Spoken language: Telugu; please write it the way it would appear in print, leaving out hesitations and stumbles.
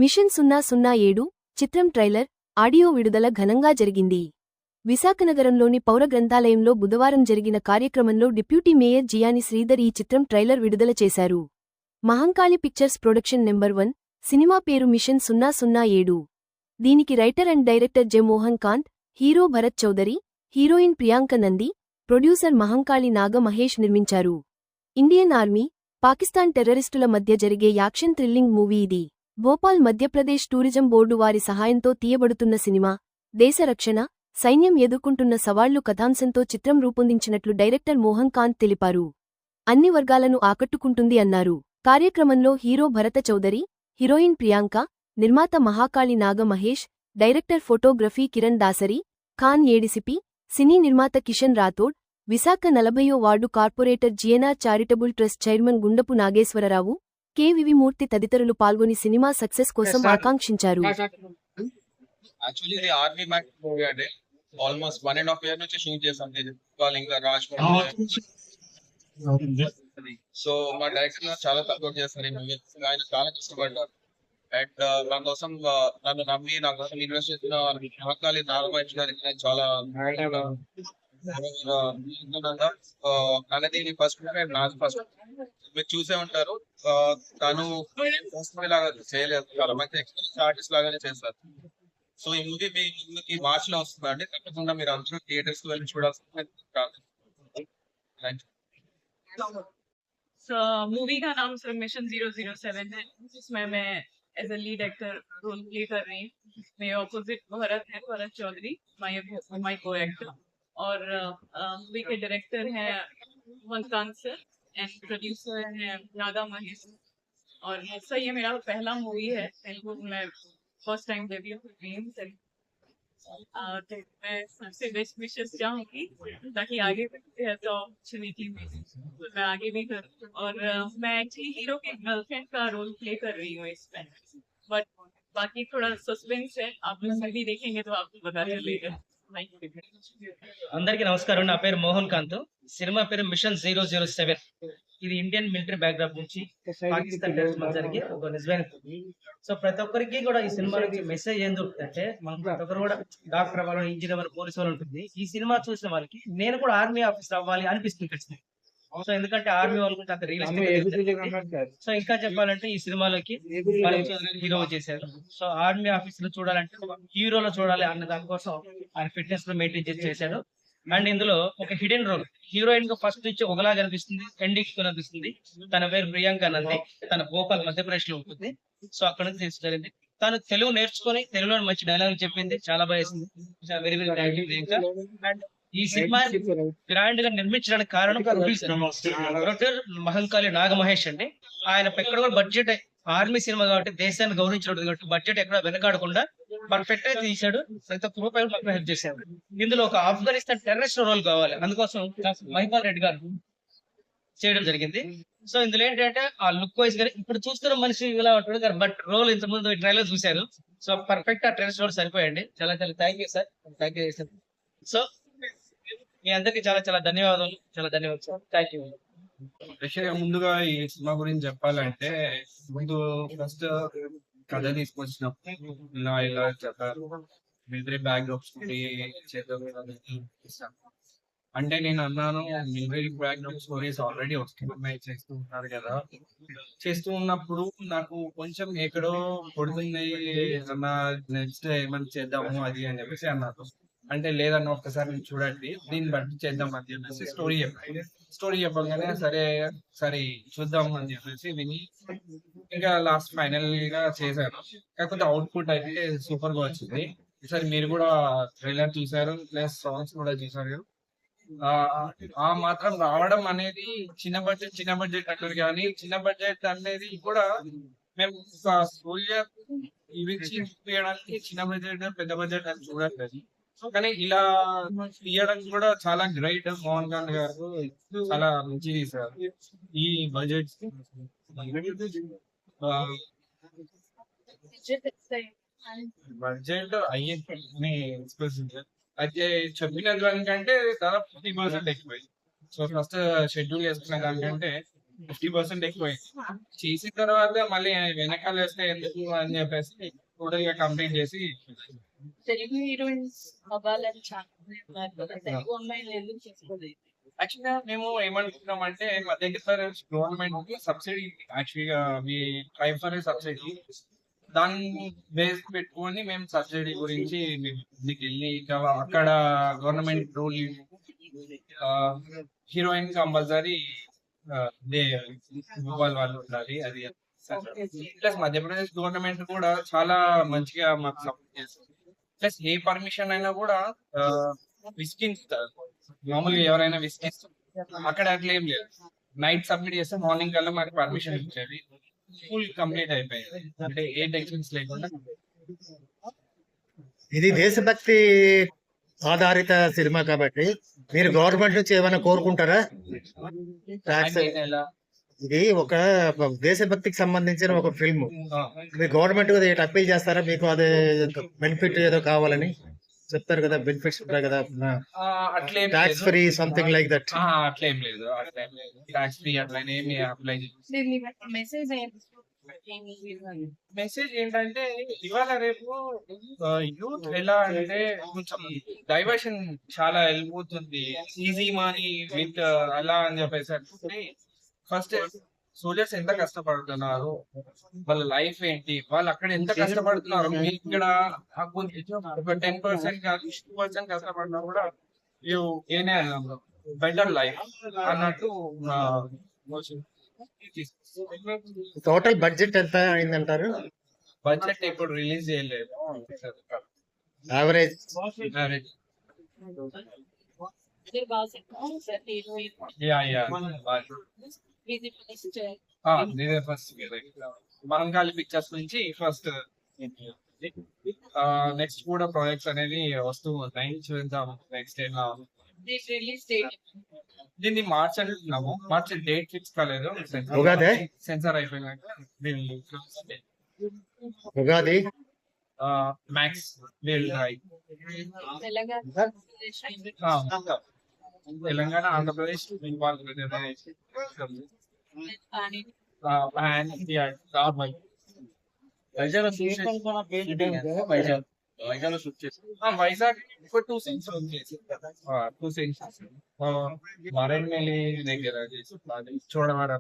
మిషన్ 007 చిత్రం ట్రైలర్, ఆడియో విడుదల ఘనంగా జరిగింది. విశాఖనగరంలోని పౌర గ్రంథాలయంలో బుధవారం జరిగిన కార్యక్రమంలో డిప్యూటీ మేయర్ జియాని శ్రీధర్ ఈ చిత్రం ట్రైలర్ విడుదల చేశారు. Mahankali pictures production number 1 cinema పేరు మిషన్ 007. దీనికి writer and director J Mohan Kanth, hero Bharat Chowdary, heroine Priyanka Nandi, producer Mahankali Naga Mahesh నిర్మించారు. ఇండియన్ ఆర్మీ, పాకిస్తాన్ టెర్రరిస్టుల మధ్య జరిగే యాక్షన్ థ్రిల్లింగ్ మూవీ ఇది. భోపాల్ మధ్యప్రదేశ్ టూరిజం బోర్డు వారి సహాయంతో తీయబడుతున్న సినిమా. దేశ రక్షణ, సైన్యం ఎదుర్కొంటున్న సవాళ్లు కథాంశంతో చిత్రం రూపొందించినట్లు డైరెక్టర్ మోహన్ కాంత్ తెలిపారు. అన్ని వర్గాలను ఆకట్టుకుంటుంది అన్నారు. కార్యక్రమంలో హీరో భరత చౌదరి, హీరోయిన్ ప్రియాంక, నిర్మాత Mahakali Naga Mahesh, director photography Kiran Dasari, Khan ADCP, సినీ నిర్మాత కిషన్ రాథోడ్, విశాఖ 40వ ward corporator GNR charitable trust chairman Gundapu Nageswararao, K వివిమూర్తి తదితరులు పాల్గొని సినిమా సక్సెస్ కోసం ఆకాంక్షించారు. సో మా డైరెక్టర్ చాలా సపోర్ట్ చేస్తారు ఈ మూవీ. ఆయన చాలా కష్టపడ్డారు అండ్ నా కోసం నన్ను నమ్మి నా కోసం ఇన్వెస్ట్ చేసిన మహంకాళి నాగమహేష్ గారికి నేను చాలా అనేది ఫస్ట్ నాది ఫస్ట్ మీరు చూసే ఉంటారు. తను లాగా చేయలేదు, చాలా మంచి ఎక్స్పీరియన్స్ ఆర్టిస్ట్ లాగానే చేస్తారు. సో ఈ మూవీ మీ ముందుకి మార్చ్ లో వస్తుందండి. తప్పకుండా మీరు అందరూ థియేటర్స్ కి వెళ్ళి చూడాల్సింది. मूवी का नाम सर मिशन 007 है, जिसमें मैं as a lead actor role play कर रही हूँ. मेरे ऑपोजिट भरत है, Bharat Chaudhary, my co actor. और मूवी के डायरेक्टर हैं मोहन सर एंड प्रोड्यूसर हैं नागा महेश. और ऐसा ये मेरा पहला मूवी है तेलुगु में, फर्स्ट टाइम डेब्यू कर रही हूँ. तो मैं सबसे बेस्ट विशेष चाहूंगी ताकि आगे तो ऑपॉर्चुनिटी मैं आगे भी करूँ. और मैं एक्चुअली हीरो के गर्लफ्रेंड का रोल प्ले कर रही हूँ इसमें, बट बाकी थोड़ा सस्पेंस है. आप लोग भी देखेंगे तो आपको पता चलेगा. అందరికీ నమస్కారం. నా పేరు మోహన్ కాంత్. సినిమా పేరు మిషన్ 007. ఇది ఇండియన్ మిలిటరీ బ్యాక్డ్రాప్ నుంచి పాకిస్తాన్ టెర్రరిస్ట్ జరిగే ఒక నిజమైన. సో ప్రతి ఒక్కరికి కూడా ఈ సినిమా నుంచి మెసేజ్ ఏం దొరుకుతుందంటే, మనం ప్రతి ఒక్కరు కూడా డాక్టర్ అవ్వాలి, ఇంజనీర్ అవ్వాలి, పోలీసు వాళ్ళు ఉంటుంది. ఈ సినిమా చూసిన వాళ్ళకి నేను కూడా ఆర్మీ ఆఫీసర్ అవ్వాలి అనిపిస్తుంది ఖచ్చితంగా. సో ఎందుకంటే ఆర్మీ వాళ్ళు కూడా అంత రియలిస్టిక్. సో ఇంకా చెప్పాలంటే ఈ సినిమాలోకి హీరో చేశారు. సో ఆర్మీ ఆఫీసర్ చూడాలంటే హీరోలో చూడాలి అన్న దానికోసం ఆయన ఫిట్నెస్ లో మెయింటైన్ చేశాడు. అండ్ ఇందులో ఒక హిడెన్ రోల్, హీరోయిన్ గా ఫస్ట్ నుంచి ఒకలా కనిపిస్తుంది, ఎండింగ్ కనిపిస్తుంది. తన పేరు ప్రియాంక నంది, తన భోపాల్ మధ్యప్రదేశ్ లో ఉంటుంది. సో అక్కడ నుంచి తీసుకెళ్ళింది. తను తెలుగు నేర్చుకుని తెలుగులో మంచి డైలాగ్ చెప్పింది, చాలా బాగా వేసింది. Very very thank you Priyanka. And ఈ సినిమా గ్రాండ్ గా నిర్మించడానికి కారణం ప్రొడ్యూసర్ మహంకాళి నాగ మహేష్ అండి. ఆయన ఎక్కడ కూడా బడ్జెట్, ఆర్మీ సినిమా కాబట్టి దేశాన్ని గౌరవించడం కాబట్టి బడ్జెట్ ఎక్కడ వెనకాడకుండా పర్ఫెక్ట్ గా తీశాడు. ప్రతి ఒక్క రూపాయలు మాకు హెల్ప్ చేశాడు. ఇందులో ఒక ఆఫ్ఘనిస్తాన్ టెర్రరిస్ట్ రోల్ కావాలి, అందుకోసం మహిపాల్ రెడ్డి గారు చేయడం జరిగింది. సో ఇందులో ఏంటంటే ఆ లుక్ వైజ్ గానీ ఇప్పుడు చూస్తున్న మనిషి ఇలా ఉంటాడు, బట్ రోల్ ఇంత ముందు ట్రైలర్ చూశారు. సో పర్ఫెక్ట్ ఆ ట్రైలర్ రోల్ సరిపోయండి. చాలా చాలా thank you sir, thank you sir. So మీ అందరికి చాలా చాలా ధన్యవాదాలు, చాలా ధన్యవాదాలు సార్, థ్యాంక్ యూ. ముందుగా ఈ సినిమా గురించి చెప్పాలంటే, ముందు ఫస్ట్ కథ తీసుకొచ్చినప్పుడు ఇలా చెప్పారు, మిలిటరీ బ్యాక్డ్రాప్స్ అంటే నేను అన్నాను మిలిటరీ బ్యాక్డ్రాప్ స్టోరీస్ ఆల్రెడీ వస్తున్నాయి, చేస్తూ ఉంటారు కదా. చేస్తూ ఉన్నప్పుడు నాకు కొంచెం ఎక్కడో కొడుతుంది అన్న, నెక్స్ట్ ఏమైనా చేద్దాము అది అని చెప్పేసి అన్నారు. అంటే లేదన్న ఒక్కసారి చూడండి, దీన్ని బట్టి చేద్దాం అని చెప్పేసి స్టోరీ చెప్పగానే సరే సరే చూద్దాం అని చెప్పేసి విని ఇంకా లాస్ట్ ఫైనల్ గా చేశాను. కాకపోతే అవుట్పుట్ అయితే సూపర్ గా వచ్చింది. ఈసారి మీరు కూడా ట్రైలర్ చూసారు, ప్లస్ సాంగ్స్ కూడా చూసారు. ఆ మాత్రం రావడం అనేది చిన్న బడ్జెట్ అంటారు, కానీ చిన్న బడ్జెట్ అనేది కూడా మేము సూర్య ఇవి చూపించడానికి చిన్న బడ్జెట్ పెద్ద బడ్జెట్ అని చూడట్లేదు. కానీ ఇలా తీయడం కూడా చాలా గ్రేట్. మోహన్ కాంత్ గారు చాలా మంచి తీశారు ఈ బడ్జెట్. బడ్జెట్ అయ్యింది అయితే చెప్పిన దానికంటే దాదాపు 50% ఎక్కువైంది. సో ఫస్ట్ షెడ్యూల్ చేసుకున్న దానికంటే 50% ఎక్కువైంది. చేసిన తర్వాత మళ్ళీ వెనకాల వేస్తే ఎందుకు అని చెప్పేసి టోటల్ గా కంప్లీట్ చేసి తెలుగు హీరోయిన్స్ అవ్వాలని చాలా ఉన్నారు కదా, తెలుగు అమ్మాయిలు ఎందుకు చేసుకోలేదు? యాక్చువల్గా మేము ఏమనుకుంటున్నాం అంటే మధ్యప్రదేశ్ గవర్నమెంట్ సబ్సిడీ యాక్చువల్గా మీ ట్రై ఫర్ సబ్సిడీ దాన్ని బేస్ పెట్టుకొని మేము సబ్సిడీ గురించి దీనికి వెళ్ళి ఇంకా అక్కడ గవర్నమెంట్ రూల్ హీరోయిన్ కంపల్సరీ వాళ్ళు ఉండాలి అది. ప్లస్ మధ్యప్రదేశ్ గవర్నమెంట్ కూడా చాలా మంచిగా మాకు సపోర్ట్ చేస్తుంది. ప్లస్ ఏ పర్మిషన్ అయినా కూడా విసిగిస్తారు. మామూలుగా ఎవరైనా విసిగిస్తారు, అక్కడ అట్లా ఏం లేదు. నైట్ సబ్మిట్ చేస్తే మార్నింగ్ కల్లా మాకు పర్మిషన్ ఇచ్చేది. ఫుల్ కంప్లీట్ అయిపోయింది, అంటే ఏ టెన్షన్స్ లేకుండా. ఇది దేశభక్తి ఆధారిత సినిమా కాబట్టి మీరు గవర్నమెంట్ నుంచి ఏమైనా కోరుకుంటారా? ట్యాక్స్ ఎలా ఇది ఒక దేశభక్తికి సంబంధించిన ఒక ఫిల్మ్. మీరు గవర్నమెంట్ అప్పీల్ చేస్తారా? మీకు అదే బెనిఫిట్ ఏదో కావాలని చెప్తారు కదా, బెనిఫిట్స్ ఉంటాయి కదా, అట్లేం tax free something like that. అట్లేం లేదు, ట్యాక్స్ ఫ్రీ అట్లా ఏమి అప్లై మెసేజ్ మెసేజ్ ఏంటంటే ఇవాళ రేపు యూత్ ఎలా అంటే కొంచెం డైవర్షన్ చాలా వెళ్ళిపోతుంది. ఈజీ మనీ విత్ అలా అని చెప్పేసి ఫస్ట్ సోల్జర్స్ ఎంత కష్టపడుతున్నారు, వాళ్ళ లైఫ్ ఏంటి, వాళ్ళు అక్కడ ఎంత కష్టపడుతున్నారు, మీరు ఇక్కడ ఒక 10% కాదు 2% కష్టపడినా కూడా బెటర్ లైఫ్ అన్నట్టు. టోటల్ బడ్జెట్ ఎంత అయిందంటారు? బడ్జెట్ ఇప్పుడు రిలీజ్ చేయలేదు, యావరేజ్ ఫస్ట్ మహంకాళి పిక్చర్స్ నుంచి ఫస్ట్. నెక్స్ట్ కూడా ప్రాజెక్ట్స్ అనేది వస్తూ ఉన్నాయి, చూద్దాం నెక్స్ట్ రిలీజ్ డేట్ దీన్ని మార్చ్ అంటున్నాము. మార్చ్ డేట్ ఫిక్స్ కాలేదు, ఉగాది? సెన్సార్ అయిపోయినాక ఉగాది మ్యాక్స్ తెలంగాణ ఆంధ్రప్రదేశ్ వైజాగ్ ఒక 2 సీన్స్ మరణ్యలి దగ్గర చూడవాడ